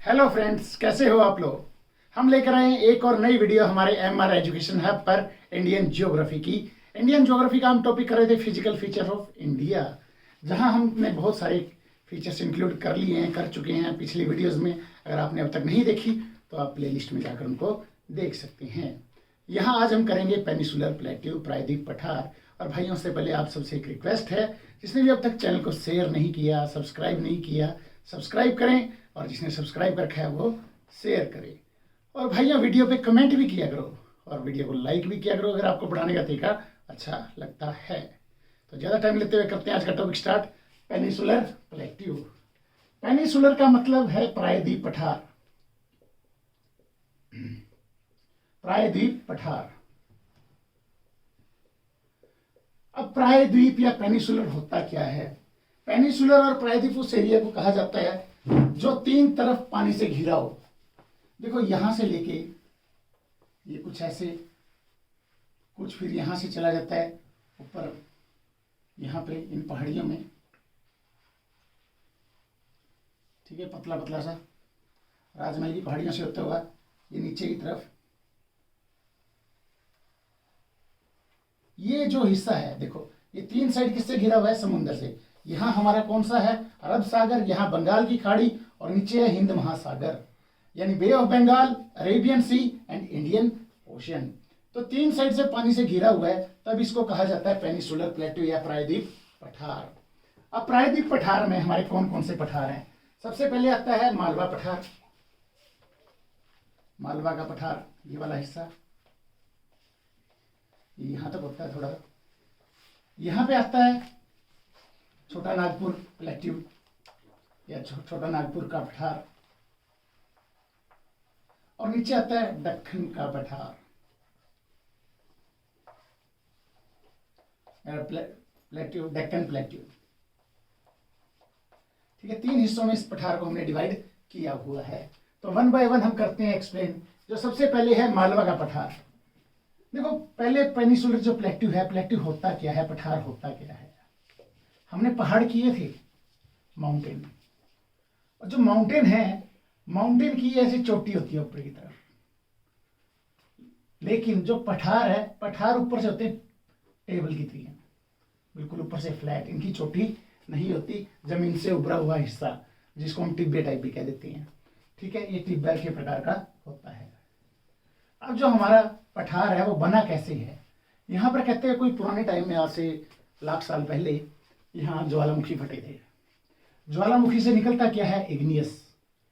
Hello friends, कैसे हो आप लोग। हम लेकर आए हैं एक और नई वीडियो हमारे एमआर एजुकेशन हब पर इंडियन ज्योग्राफी की। इंडियन ज्योग्राफी का हम टॉपिक कर रहे थे फिजिकल फीचर ऑफ इंडिया, जहां हमने बहुत सारे फीचर्स इंक्लूड कर लिए हैं, कर चुके हैं पिछली वीडियोस में। अगर आपने अब तक नहीं देखी तो आप प्ले लिस्ट में जाकर उनको देख सकते हैं। यहाँ आज हम करेंगे पेनिसुलर प्लेट्यू, प्रायद्वीप पठार। और भाइयों से पहले आप सबसे एक रिक्वेस्ट है, जिसने भी अब तक चैनल को शेयर नहीं किया, सब्सक्राइब नहीं किया, सब्सक्राइब करें। और जिसने सब्सक्राइब कर रखा है वो शेयर करें। और भाइयों वीडियो पे कमेंट भी किया करो और वीडियो को लाइक भी किया करो अगर आपको पढ़ाने का तरीका अच्छा लगता है। तो ज़्यादा टाइम लेते हुए करते हैं आज का topic start. Peninsular plateau. Peninsular का मतलब है प्रायद्वीप पठार। प्रायद्वीप पठार। अब प्रायद्वीप या पेनिसुलर होता क्या है। पेनिसुलर और प्रायद्वीप उस एरिया को कहा जाता है जो तीन तरफ पानी से घिरा हो। देखो यहां से लेके ये कुछ ऐसे, कुछ फिर यहां से चला जाता है ऊपर यहां पे इन पहाड़ियों में, ठीक है, पतला पतला सा राजमहल की पहाड़ियों से होता हुआ ये नीचे की तरफ। ये जो हिस्सा है देखो, ये तीन साइड किससे घिरा हुआ है, समुद्र से। यहाँ हमारा कौन सा है, अरब सागर, यहाँ बंगाल की खाड़ी और नीचे है हिंद महासागर, यानी Bay of Bengal, Arabian Sea and Indian Ocean. तो तीन साइड से पानी से घिरा हुआ है, तब इसको कहा जाता है पेनिसुलर प्लेट्यू या प्रायद्वीप पठार। अब प्रायद्वीप पठार में हमारे कौन कौन से पठार हैं। सबसे पहले आता है मालवा पठार। मालवा का पठार ये वाला हिस्सा, यहां तक होता है थोड़ा। यहां पे आता है छोटा नागपुर प्लेट्यू या छोटा नागपुर का पठार। और नीचे आता है दक्कन का पठार, प्लेट्यू, डेक्कन प्लेट्यू। ठीक है, तीन हिस्सों में इस पठार को हमने डिवाइड किया हुआ है। तो वन बाय वन हम करते हैं एक्सप्लेन। जो सबसे पहले है मालवा का पठार। देखो पहले पेनिसुलर जो प्लेट्यू है, प्लेट्यू होता क्या है, पठार होता क्या है। हमने पहाड़ किए थे, माउंटेन। और जो माउंटेन है, माउंटेन की ऐसी चोटी होती है ऊपर की तरफ, लेकिन जो पठार है, पठार ऊपर से होते हैं टेबल की तरह, बिल्कुल ऊपर से फ्लैट, इनकी चोटी नहीं होती, जमीन से उभरा हुआ हिस्सा जिसको हम टिब्बे टाइप भी कह देते हैं। ठीक है, ये टिब्बा के प्रकार का होता है। अब जो हमारा पठार है वो बना कैसे है। यहाँ पर कहते हैं कोई पुराने टाइम में, आज से लाख साल पहले यहाँ ज्वालामुखी फटे थे। ज्वालामुखी से निकलता क्या है, इग्नियस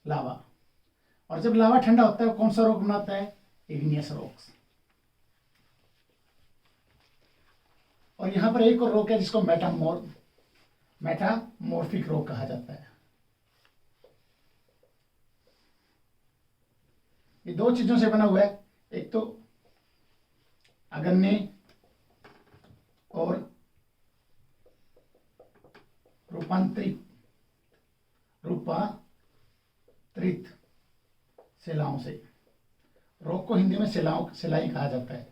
लावा। और जब लावा ठंडा होता है कौन सा रॉक बनाता है, इग्नियस रॉक्स। और यहां पर एक और रॉक है जिसको मेटामॉर्फिक रॉक कहा जाता है। ये दो चीजों से बना हुआ है, एक तो अगन्य और रूपांतरित शिलाओं से। रॉक को हिंदी में शिलाएं कहा जाता है।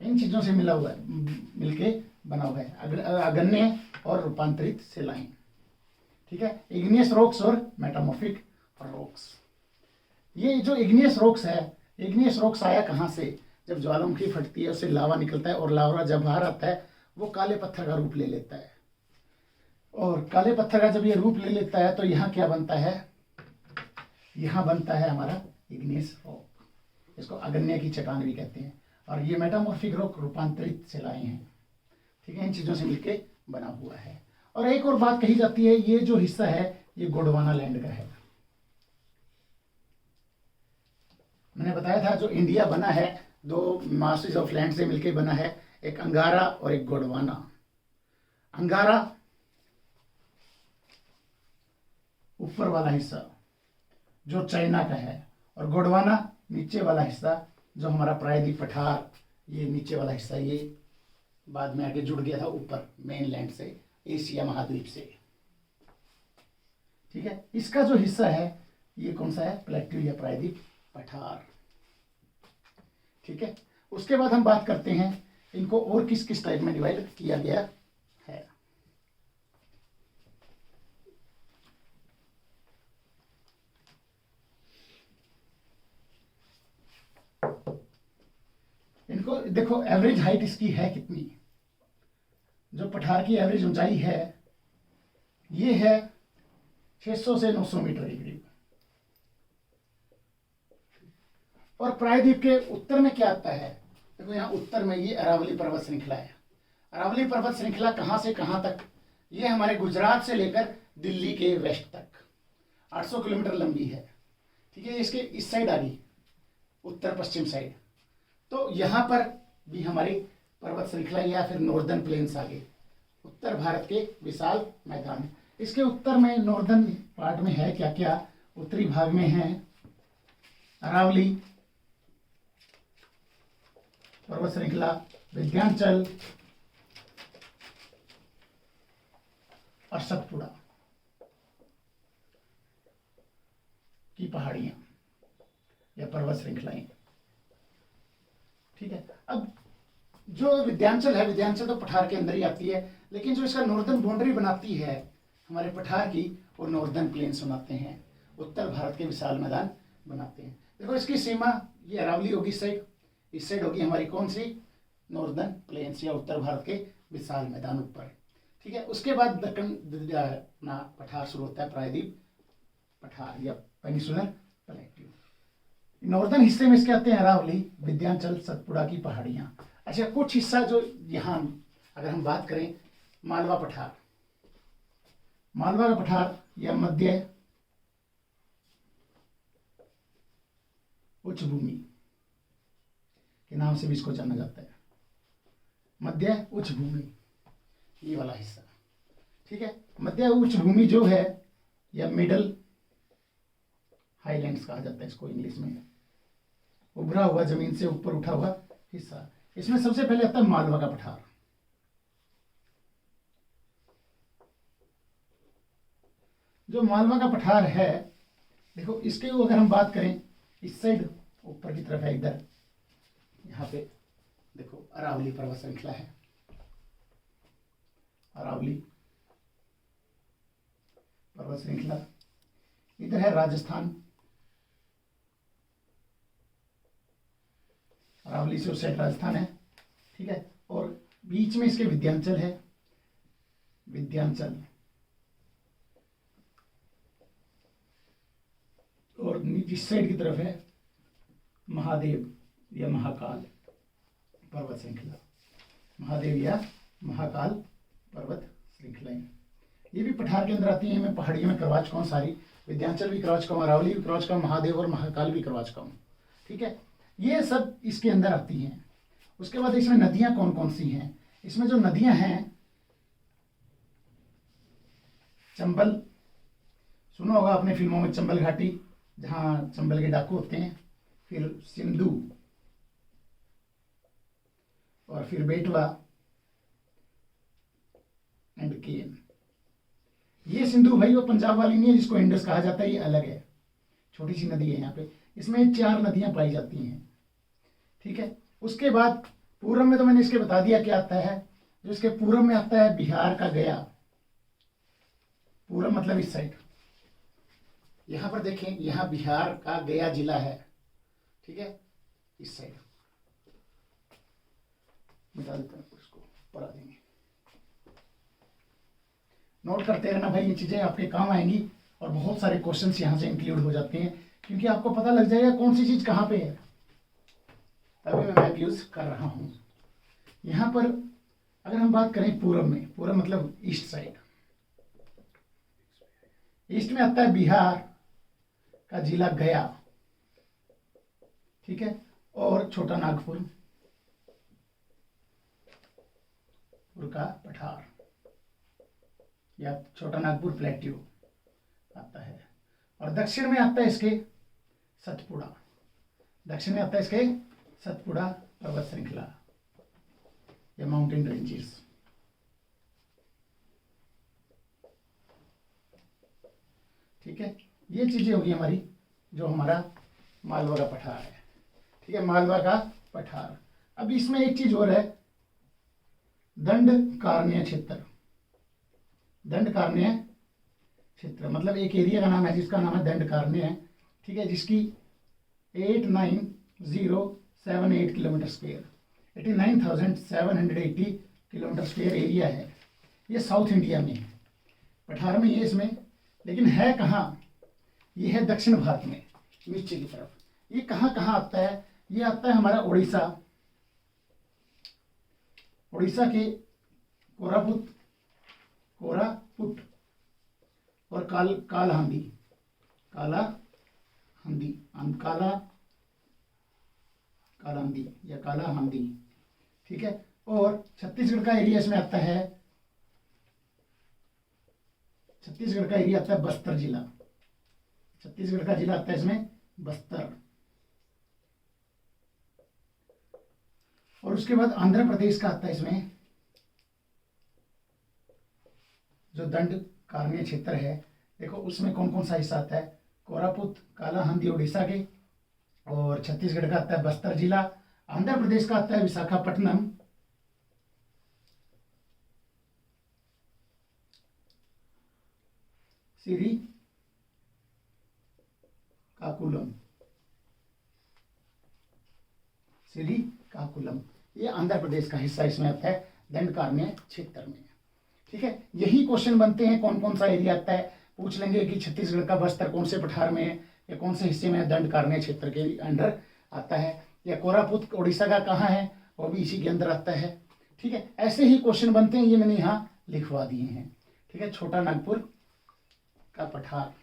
इन चीजों से मिला हुआ है, मिलके बना हुआ है, अगन्य और रूपांतरित शिलाएं। ठीक है, इग्नियस रॉक्स और मेटामॉर्फिक रॉक्स। ये जो इग्नियस रॉक्स है, इग्नियस रॉक्स आया कहाँ से, जब ज्वालामुखी फटती है उससे लावा निकलता है और लावा जब बाहर आता है वो काले पत्थर का रूप ले लेता है। और काले पत्थर का जब ये रूप ले लेता है तो यहाँ क्या बनता है, यहाँ बनता है हमारा इग्नियस रॉक, इसको अगन्य की चट्टान भी कहते हैं। और ये मेटामॉर्फिक रॉक रूपांतरित शिलाएं हैं। ठीक है, इन चीजों से मिलके बना हुआ है। और एक और बात कही जाती है, ये जो हिस्सा है ये गोंडवाना लैंड का है। मैंने बताया था जो इंडिया बना है दो मासेस ऑफ लैंड से मिलकर बना है, एक अंगारा और एक गोंडवाना। अंगारा ऊपर वाला हिस्सा जो चाइना का है, और गोंडवाना नीचे वाला हिस्सा जो हमारा प्रायद्वीप पठार, ये नीचे वाला हिस्सा, ये बाद में आगे जुड़ गया था ऊपर मेन लैंड से, एशिया महाद्वीप से। ठीक है, इसका जो हिस्सा है ये कौन सा है, प्लेट्यू या प्रायद्वीप पठार। ठीक है, उसके बाद हम बात करते हैं इनको और किस किस टाइप में डिवाइड किया गया है। देखो देखो एवरेज हाइट इसकी है कितनी, जो पठार की एवरेज ऊंचाई है ये है 600 से 900 मीटर के करीब। और प्रायद्वीप के उत्तर में क्या आता है, देखो यहाँ उत्तर में ये अरावली पर्वत श्रृंखला है। अरावली पर्वत श्रृंखला कहाँ से कहाँ तक, ये हमारे गुजरात से लेकर दिल्ली के वेस्ट तक 800 किलोमीटर लंबी है। ठीक है, इसके इस साइड आ गई, उत्तर पश्चिम साइड। तो यहाँ पर भी हमारी पर्वत श्रृंखला या फिर नॉर्दर्न प्लेन्स आ गए, उत्तर भारत के विशाल मैदान। इसके उत्तर में नॉर्दर्न पार्ट में है क्या क्या, उत्तरी भाग में है अरावली पर्वत श्रृंखला, विंध्याचल और सतपुड़ा की पहाड़ियां या पर्वत श्रृंखलाएं। ठीक है, अब जो विंध्याचल है, विंध्याचल तो पठार के अंदर ही आती है, लेकिन जो इसका नॉर्दर्न बाउंड्री बनाती है हमारे पठार की, वो नॉर्दर्न प्लेन्स बनाते हैं, उत्तर भारत के विशाल मैदान बनाते हैं। देखो इसकी सीमा ये अरावली होगी इस साइड होगी हमारी कौन सी, नॉर्दर्न प्लेन्स या उत्तर भारत के विशाल मैदान ऊपर। ठीक है, उसके बाद दक्कन अपना पठार शुरू होता है, प्रायद्वीप पठार या पेनिसुलर प्लेट्यू। नॉर्दर्न हिस्से में इसके आते हैं अरावली, विंध्याचल, सतपुड़ा की पहाड़ियां। अच्छा, कुछ हिस्सा जो यहाँ अगर हम बात करें मालवा पठार, मालवा का पठार या मध्य उच्च भूमि के नाम से भी इसको जाना जाता है, मध्य उच्च भूमि, ये वाला हिस्सा। ठीक है, मध्य उच्च भूमि जो है या मिडल हाईलैंड्स कहा जाता है इसको इंग्लिश में, उभरा हुआ जमीन से ऊपर उठा हुआ हिस्सा। इसमें सबसे पहले आता है मालवा का पठार। जो मालवा का पठार है, देखो इसके अगर हम बात करें इस साइड ऊपर की तरफ है, इधर यहाँ पे देखो अरावली पर्वत श्रृंखला है, अरावली पर्वत श्रृंखला। इधर है राजस्थान, अरावली से उस साइड राजस्थान है। ठीक है, और बीच में इसके विंध्याचल है, विंध्याचल, और इस साइड की तरफ है महादेव या महाकाल पर्वत श्रृंखला, महादेव या महाकाल पर्वत श्रृंखलाएं। ये भी पठार के अंदर आती है। मैं पहाड़ियों में करवा चुका हूँ सारी, विंध्याचल भी करवा चुका हूँ, अरावली भी करवा चुका हूँ, महादेव और महाकाल भी करवा चुका हूँ। ठीक है, ये सब इसके अंदर आती हैं। उसके बाद इसमें नदियां कौन कौन सी हैं, इसमें जो नदियां हैं, चंबल, सुना होगा आपने फिल्मों में चंबल घाटी, जहां चंबल के डाकू होते हैं, फिर सिंधु, और फिर बेटवा एंड केन। ये सिंधु भाई वो पंजाब वाली नहीं है जिसको इंडस कहा जाता है, ये अलग है, छोटी सी नदी है यहाँ पे। इसमें 4 नदियां पाई जाती हैं। ठीक है, उसके बाद पूर्व में तो मैंने इसके बता दिया क्या आता है। जो इसके पूर्व में आता है बिहार का गया, पूर्व मतलब इस साइड, यहां पर देखें, यहां बिहार का गया जिला है। ठीक है, इस साइड मिटा देते हैं, उसको पढ़ा देंगे, नोट करते रहना भाई, ये चीजें आपके काम आएंगी। और बहुत सारे क्वेश्चंस यहां से इंक्लूड हो जाते हैं, क्योंकि आपको पता लग जाएगा कौन सी चीज कहां पे है। तभी मैं मैप यूज कर रहा हूं। यहां पर अगर हम बात करें पूर्व में, पूर्व मतलब ईस्ट साइड, ईस्ट में आता है बिहार का जिला गया। ठीक है, और छोटा नागपुर का पठार या छोटा नागपुर प्लेट्यू आता है। और दक्षिण में आता है इसके सतपुड़ा, दक्षिण में आता है इसके सतपुड़ा पर्वत श्रृंखला या माउंटेन रेंजेस। ठीक है, ये चीजें होगी हमारी, जो हमारा मालवा का पठार है। ठीक है, मालवा का पठार। अब इसमें एक चीज और है, दंडकारण्य क्षेत्र। दंडकारण्य क्षेत्र मतलब एक एरिया का नाम है जिसका नाम है दंडकारण्य है। ठीक है, जिसकी 89078 kilometre square, 89,780 kilometre square area है। ये साउथ इंडिया में है, पठार में ये इसमें, लेकिन है कहाँ, ये है दक्षिण भारत में नीचे की तरफ। ये कहाँ कहाँ आता है, ये आता है हमारा उड़ीसा, उड़ीसा के कोरापुट और कालाहांदी या कालाहांदी, ठीक है। और छत्तीसगढ़ का एरिया इसमें आता है, छत्तीसगढ़ का एरिया आता है बस्तर जिला, छत्तीसगढ़ का जिला आता है इसमें बस्तर। और उसके बाद आंध्र प्रदेश का आता है इसमें, जो दंड कारण्य क्षेत्र है, देखो उसमें कौन कौन सा हिस्सा आता है, कोरापुट, कालाहांदी उड़ीसा के, और छत्तीसगढ़ का आता है बस्तर जिला, आंध्र प्रदेश का आता है विशाखापट्टनम, श्रीकाकुलम, ये आंध्र प्रदेश का हिस्सा इसमें आता है दंडकारण्य क्षेत्र में, ठीक है। यही क्वेश्चन बनते हैं, कौन कौन सा एरिया आता है, पूछ लेंगे कि छत्तीसगढ़ का बस्तर कौन से पठार में है, या कौन से हिस्से में दंडकारण्य क्षेत्र के अंडर आता है, या कोरापुट उड़ीसा का कहाँ है, वो भी इसी के अंदर आता है, ठीक है। ऐसे ही क्वेश्चन बनते हैं, ये मैंने यहाँ लिखवा दिए हैं, ठीक है। छोटा नागपुर का पठार,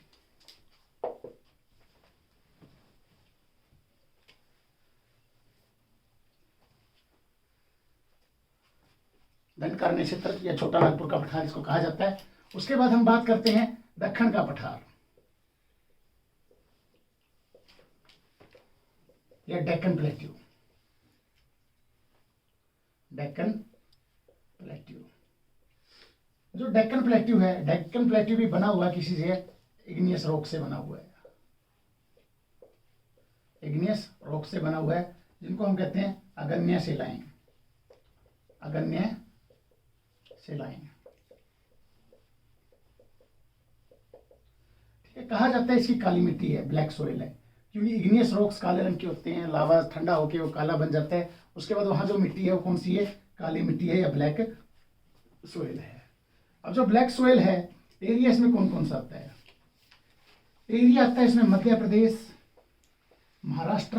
दंडकारण्य क्षेत्र या छोटा नागपुर का पठार इसको कहा जाता है। उसके बाद हम बात करते हैं दक्कन का पठार या डेक्कन प्लेट्यू। डेक्कन प्लेट्यू, जो डेक्कन प्लेट्यू है, डेक्कन प्लेट्यू भी बना हुआ किसी से इग्नियस रॉक से बना हुआ है, इग्नियस रॉक से बना हुआ है, जिनको हम कहते हैं अगन्य शिलाएं, अगन्य शिलाएं, ठीक है। कहा जाता है इसकी काली मिट्टी है, ब्लैक सोइल है, क्योंकि इग्नियस रॉक्स काले रंग के होते हैं, लावा ठंडा होकर वो काला बन जाता है, उसके बाद वहां जो मिट्टी है वो कौन सी है, काली मिट्टी है या ब्लैक सोइल है। अब जो ब्लैक सोइल है, एरिया इसमें कौन कौन सा आता है, एरिया आता है इसमें मध्य प्रदेश, महाराष्ट्र,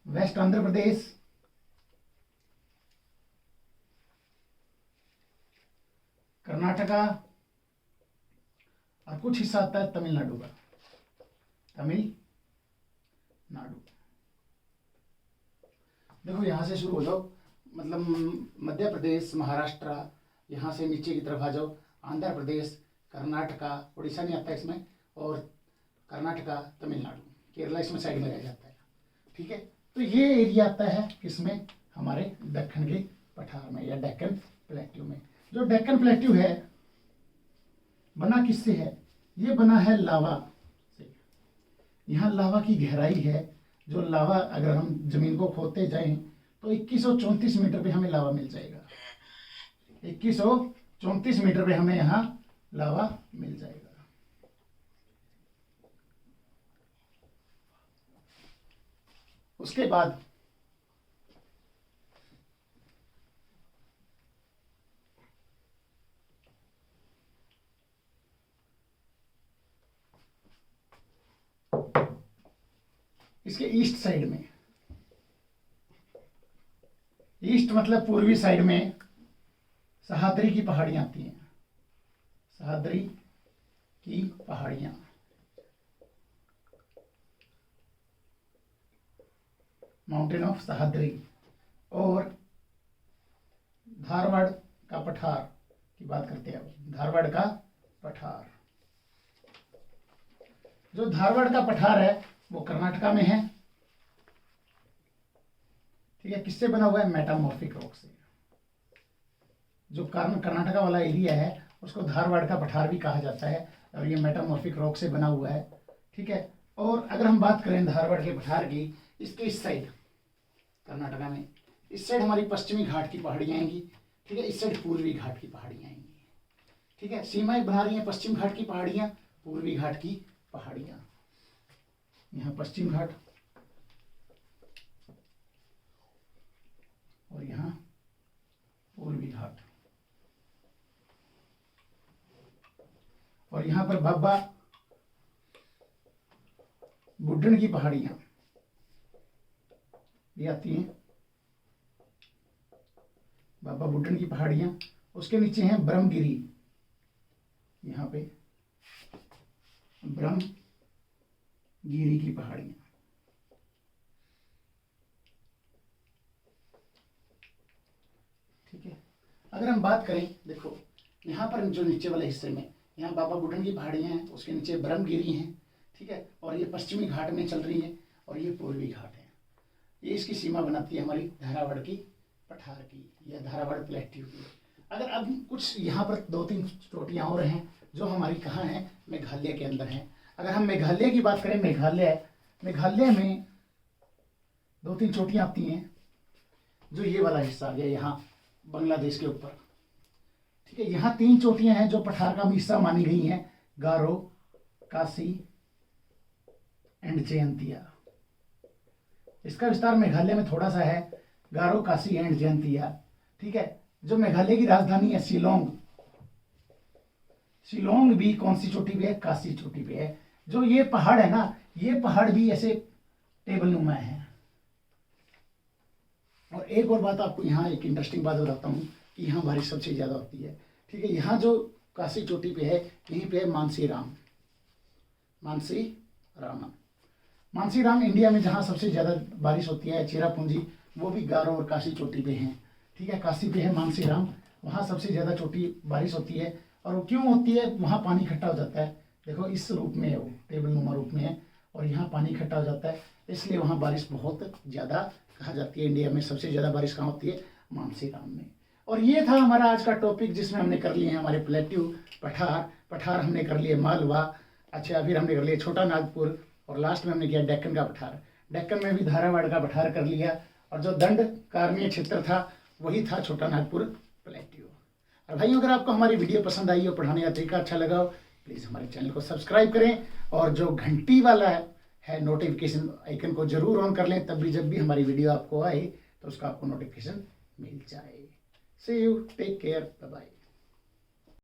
वेस्ट आंध्र प्रदेश, कर्नाटका, और कुछ हिस्सा आता है तमिलनाडु का, तमिलनाडु। देखो यहां से शुरू हो जाओ, मतलब मध्य प्रदेश, महाराष्ट्र, यहां से नीचे की तरफ आ जाओ, आंध्र प्रदेश, कर्नाटका, उड़ीसा नहीं आता इसमें, और कर्नाटका, तमिलनाडु, केरला इसमें साइड में रह जाता है, ठीक है। तो ये एरिया आता है किसमें, हमारे दक्कन के पठार में या डेक्कन प्लेट्यू में। जो डेक्कन प्लेट्यू है बना किससे है, ये बना है लावा से। यहाँ लावा की गहराई है, जो लावा अगर हम जमीन को खोदते जाएं तो 2134 मीटर पे हमें लावा मिल जाएगा, 2134 मीटर पे हमें यहाँ लावा मिल जाएगा। उसके बाद इसके ईस्ट साइड में, ईस्ट मतलब पूर्वी साइड में सह्याद्री की पहाड़ियां आती हैं, सह्याद्री की पहाड़ियां, माउंटेन ऑफ सह्याद्री, और धारवाड़ का पठार की बात करते हैं अब, धारवाड़ का पठार। जो धारवाड़ का पठार है वो कर्नाटका में है, ठीक है। किससे बना हुआ है, मेटामॉर्फिक रॉक से। जो कर्नाटका वाला एरिया है उसको धारवाड़ का पठार भी कहा जाता है, और ये मेटामॉर्फिक रॉक से बना हुआ है, ठीक है। और अगर हम बात करें धारवाड़ के पठार की, इसके इस साइड कर्नाटका में, इस साइड हमारी पश्चिमी घाट की पहाड़ियाँ आएंगी, ठीक है, इस साइड पूर्वी घाट की पहाड़ियाँ आएंगी, ठीक है। सीमाएं बना रही हैं पश्चिम घाट की पहाड़ियाँ, पूर्वी घाट की पहाड़ियाँ, यहाँ पश्चिम घाट, और यहाँ पूर्वी घाट, और यहाँ पर बाबा बुड्ढन की पहाड़ियां भी आती हैं। बाबा बुड्ढन की पहाड़ियां, उसके नीचे हैं ब्रह्मगिरी, यहाँ पे ब्रह्मगिरी की पहाड़ियां। ठीक है, अगर हम बात करें, देखो यहाँ पर जो नीचे वाले हिस्से में, यहाँ बाबा बुड्ढन की पहाड़ियां हैं, उसके नीचे ब्रह्मगिरी हैं। ठीक है, और ये पश्चिमी घाट में चल रही है, और ये पूर्वी घाट है। ये इसकी सीमा बनाती है हमारी धारावाड़ की पठार की, या धारावाड़ प्लेट्यू की। अगर अब कुछ यहाँ पर 2-3 चोटियाँ और हैं जो हमारी कहाँ हैं, मेघालय के अंदर हैं। अगर हम मेघालय की बात करें, मेघालय में 2-3 चोटियाँ आती हैं, जो ये वाला हिस्सा आ गया यहाँ बांग्लादेश के ऊपर। ठीक है, यहाँ 3 चोटियाँ हैं जो पठार का भी हिस्सा मानी गई हैं, गारो, काशी एंड जयंतिया। इसका विस्तार मेघालय में थोड़ा सा है, गारो, काशी एंड जयंतिया। ठीक है, जो मेघालय की राजधानी है शिलोंग, शिलोंग भी कौन सी चोटी पे है, काशी चोटी पे है। जो ये पहाड़ है ना, ये पहाड़ भी ऐसे टेबल नुमा है। और एक और बात आपको यहाँ एक इंटरेस्टिंग बात बताता हूँ कि यहाँ बारिश सबसे ज्यादा होती है। ठीक है, यहाँ जो काशी चोटी पे है, यहीं पे है मानसी राम इंडिया में जहाँ सबसे ज़्यादा बारिश होती है, चेरापूंजी, वो भी गारो और काशी चोटी पे हैं। ठीक है, काशी पे है मानसी राम, वहाँ सबसे ज़्यादा चोटी बारिश होती है। और वो क्यों होती है, वहाँ पानी इकट्ठा हो जाता है। देखो इस रूप में है, वो टेबल नुमा रूप में है, और यहाँ पानी इकट्ठा हो जाता है, इसलिए वहाँ बारिश बहुत ज़्यादा कहा जाती है। इंडिया में सबसे ज़्यादा बारिश कहाँ होती है, मानसी राम में। और ये था हमारा आज का टॉपिक, जिसमें हमने कर लिए हैं हमारे प्लेट्यू, पठार हमने कर लिए मालवा, अच्छा फिर हमने कर लिया छोटा नागपुर, और लास्ट में हमने किया डेक्कन का पठार। डेक्कन में भी धारावाड़ का पठार कर लिया, और जो दंड कार्मीय क्षेत्र था वही था छोटा नागपुर प्लेट्यू। और भाइयों, अगर आपको हमारी वीडियो पसंद आई हो, पढ़ाने का तरीका अच्छा लगा हो, प्लीज़ हमारे चैनल को सब्सक्राइब करें, और जो घंटी वाला है नोटिफिकेशन आइकन को जरूर ऑन कर लें, तब भी जब भी हमारी वीडियो आपको आए तो उसका आपको नोटिफिकेशन मिल जाए। See you, take care, bye bye.